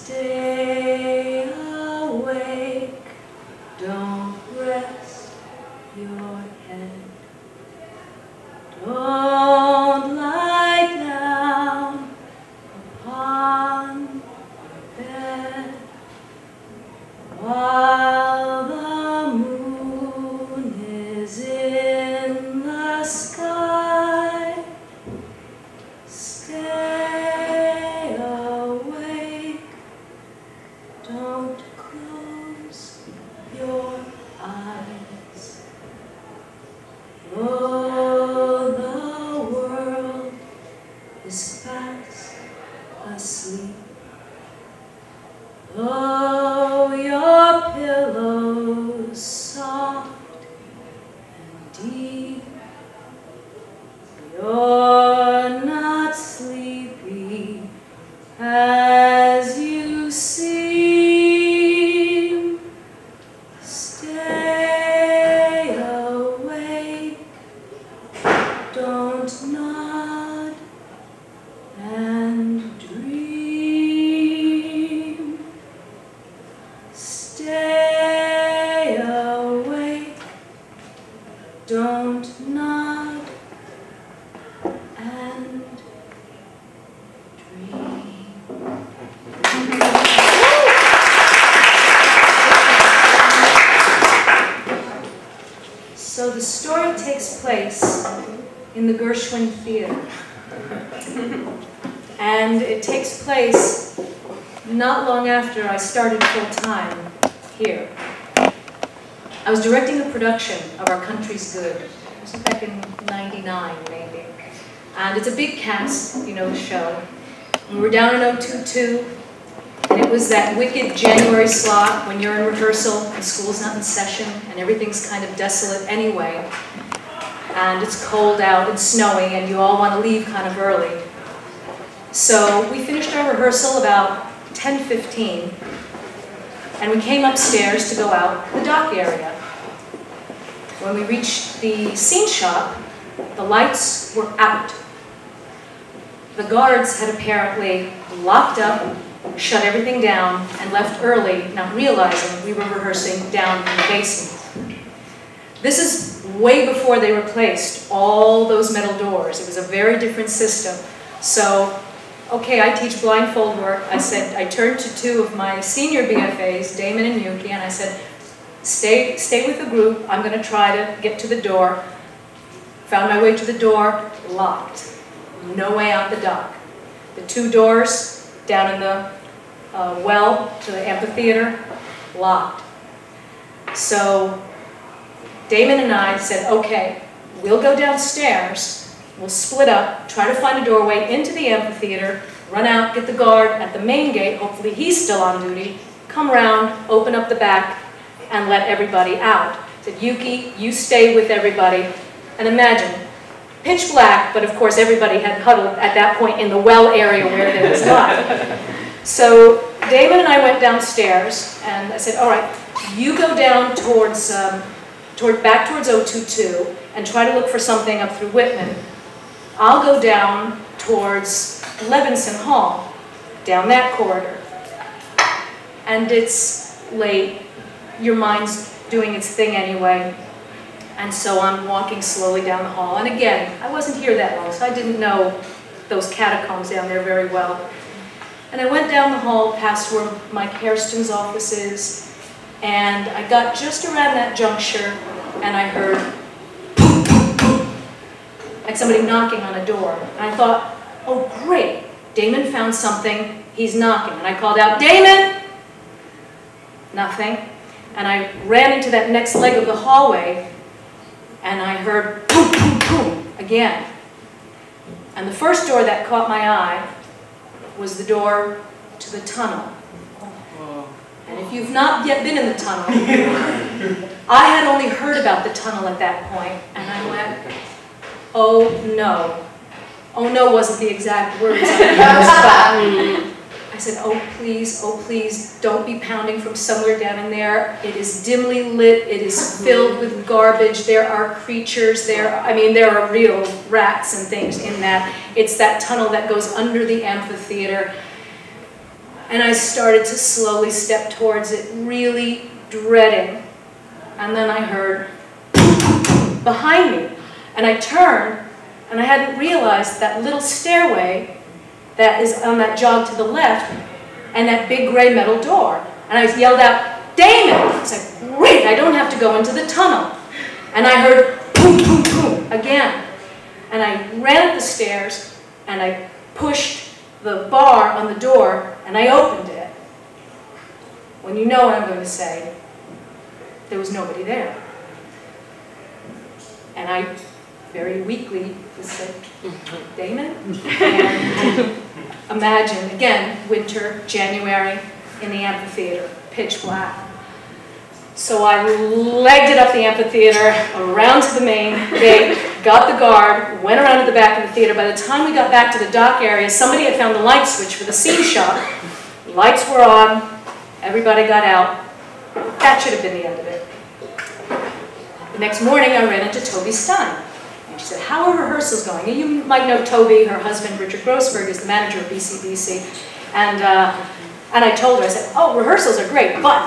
Stay awake, don't rest your head. Don't lie down upon your bed while the moon is in the sky. Stay awake, don't close your eyes. Though the world is fast asleep, though your pillow's soft and deep, you're not sleepy as you seem. Stay awake, don't nod and dream. Stay awake, don't nod and dream. So the story takes place in the Gershwin Theater. And it takes place not long after I started full-time here. I was directing a production of Our Country's Good. It was back in '99, maybe. And it's a big cast, you know the show. We were down in 022, and it was that wicked January slot when you're in rehearsal and school's not in session and everything's kind of desolate anyway. And it's cold out and snowing and you all want to leave kind of early. So we finished our rehearsal about 10:15, and we came upstairs to go out the dock area. When we reached the scene shop, the lights were out. The guards had apparently locked up, shut everything down, and left early, not realizing we were rehearsing down in the basement. This is way before they replaced all those metal doors. It was a very different system. So, okay, I teach blindfold work. I turned to two of my senior BFAs, Damon and Yuki, and I said, stay with the group. I'm going to try to get to the door. Found my way to the door, locked. No way out the dock. The two doors down in the well to the amphitheater, locked. So Damon and I said, okay, we'll go downstairs, we'll split up, try to find a doorway into the amphitheater, run out, get the guard at the main gate, hopefully he's still on duty, come around, open up the back, and let everybody out. I said, Yuki, you stay with everybody. And imagine, pitch black, but of course everybody had huddled at that point in the well area where there was light. So Damon and I went downstairs, and I said, all right, you go down towards, back towards 022, and try to look for something up through Whitman. I'll go down towards Levinson Hall, down that corridor. And it's late, your mind's doing its thing anyway. And so I'm walking slowly down the hall. And again, I wasn't here that long, so I didn't know those catacombs down there very well. And I went down the hall past where Mike Hairston's office is, and I got just around that juncture, and I heard boom, boom, boom, like somebody knocking on a door. And I thought, oh great, Damon found something, he's knocking. And I called out, Damon! Nothing. And I ran into that next leg of the hallway, and I heard boom, boom, boom again. And the first door that caught my eye was the door to the tunnel. And if you've not yet been in the tunnel, I had only heard about the tunnel at that point, and I went, oh no. Oh no wasn't the exact words I used, but I said, oh please, don't be pounding from somewhere down in there. It is dimly lit, it is filled with garbage, there are creatures there. I mean, there are real rats and things in that. It's that tunnel that goes under the amphitheater. And I started to slowly step towards it, really dreading. And then I heard behind me. And I turned, and I hadn't realized that little stairway that is on that jog to the left, and that big gray metal door. And I yelled out, "Damon!" I said, "Great, I don't have to go into the tunnel." And I heard boom, boom, boom again. And I ran up the stairs, and I pushed the bar on the door, and I opened it. When you know what I'm going to say, there was nobody there. And I very weakly just said, "Damon?" And imagine, again, winter, January, in the amphitheater, pitch black. So I legged it up the amphitheater, around to the main gate, got the guard, went around to the back of the theater. By the time we got back to the dock area, somebody had found the light switch for the scene shot. Lights were on, everybody got out. That should have been the end of it. The next morning, I ran into Toby Stein. And she said, "How are rehearsals going?" And you might know Toby, her husband, Richard Grossberg, is the manager of BCBC. And I told her, I said, "Oh, rehearsals are great, but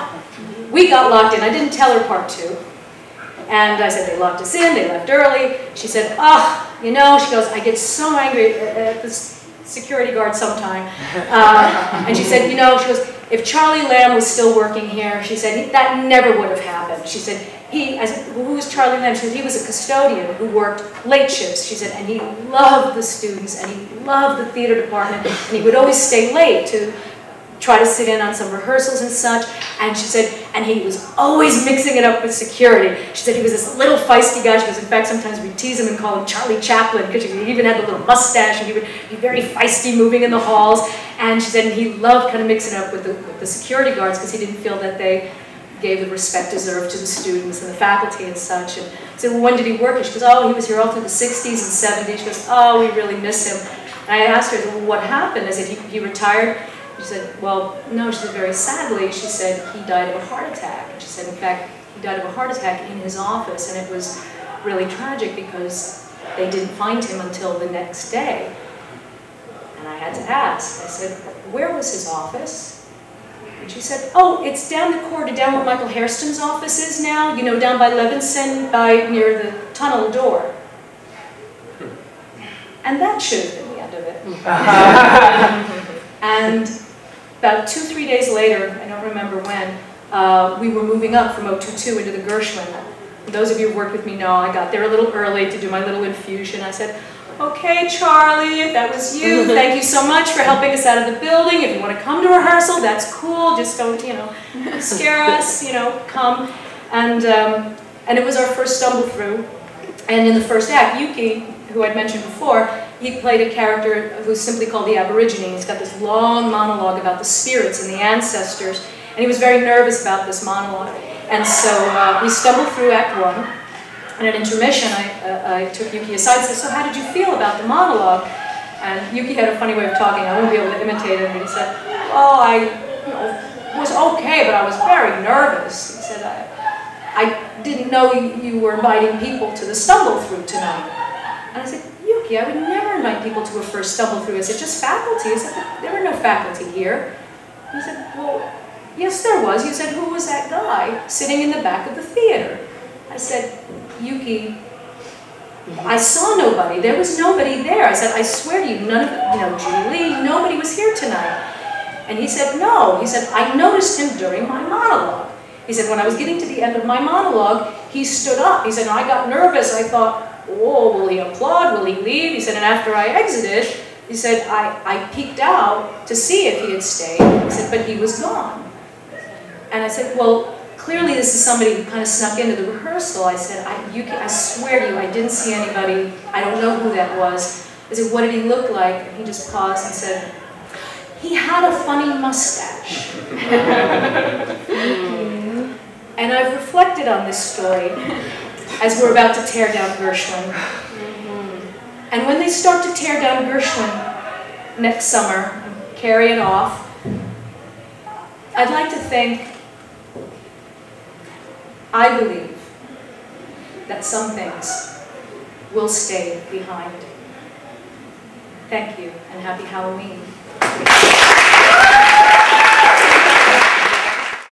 we got locked in." I didn't tell her part two. And I said, "They locked us in, they left early." She said, "Oh, you know," she goes, "I get so angry at this security guard sometime." And she said, "You know," she goes, "if Charlie Lamb was still working here," she said, "that never would have happened." She said, I said, "Who was Charlie Lamb?" She said, "He was a custodian who worked late shifts." She said, "and he loved the students, and he loved the theater department, and he would always stay late to try to sit in on some rehearsals and such." And she said, "and he was always mixing it up with security." She said, "He was this little feisty guy." She goes, "In fact, sometimes we tease him and call him Charlie Chaplin, because he even had the little mustache, and he would be very feisty moving in the halls." And she said, and he loved kind of mixing it up with the security guards, because he didn't feel that they gave the respect deserved to the students and the faculty and such." And I said, "Well, when did he work?" And she goes, "Oh, he was here all through the 60s and 70s. She goes, "Oh, we really miss him." And I asked her, "Well, what happened?" I said, he retired?" She said, "Well, no," she said, "very sadly," she said, "he died of a heart attack." And she said, "In fact, he died of a heart attack in his office, and it was really tragic because they didn't find him until the next day." And I had to ask. I said, "Where was his office?" And she said, "Oh, it's down the corridor, down where Michael Hairston's office is now, you know, down by Levinson, near the tunnel door." And that should have been the end of it. And about 2-3 days later, I don't remember when, we were moving up from 022 into the Gershwin. Those of you who worked with me know I got there a little early to do my little infusion. I said, "Okay, Charlie, if that was you, thank you so much for helping us out of the building. If you want to come to rehearsal, that's cool. Just don't, you know, scare us, you know, come." And it was our first stumble through. And in the first act, Yuki, who I'd mentioned before, he played a character who's simply called the Aborigine. He's got this long monologue about the spirits and the ancestors. And he was very nervous about this monologue. And so we stumbled through Act 1. And at intermission, I took Yuki aside and said, "So how did you feel about the monologue?" And Yuki had a funny way of talking. I won't be able to imitate him. But he said, "Oh, I was okay, but I was very nervous." He said, I didn't know you were inviting people to the stumble through tonight." And I said, "Yuki, I would never invite people to a first stumble through." I said, "Just faculty." He said, "There were no faculty here." He said, "Well, yes, there was." He said, "Who was that guy sitting in the back of the theater?" I said, "Yuki, I saw nobody. There was nobody there." I said, "I swear to you, none of, you know, Judy Lee, nobody was here tonight." And he said, "No." He said, "I noticed him during my monologue." He said, "When I was getting to the end of my monologue, he stood up." He said, "I got nervous. I thought, oh, will he applaud? Will he leave?" He said, "And after I exited," he said, I peeked out to see if he had stayed." He said, "But he was gone." And I said, "Well, clearly this is somebody who kind of snuck into the rehearsal." I said, Yuki, I swear to you, I didn't see anybody. I don't know who that was." I said, "What did he look like?" And he just paused and said, "He had a funny mustache." And I've reflected on this story as we're about to tear down Gershwin. And when they start to tear down Gershwin next summer, carry it off, I'd like to think, I believe that some things will stay behind. Thank you, and happy Halloween.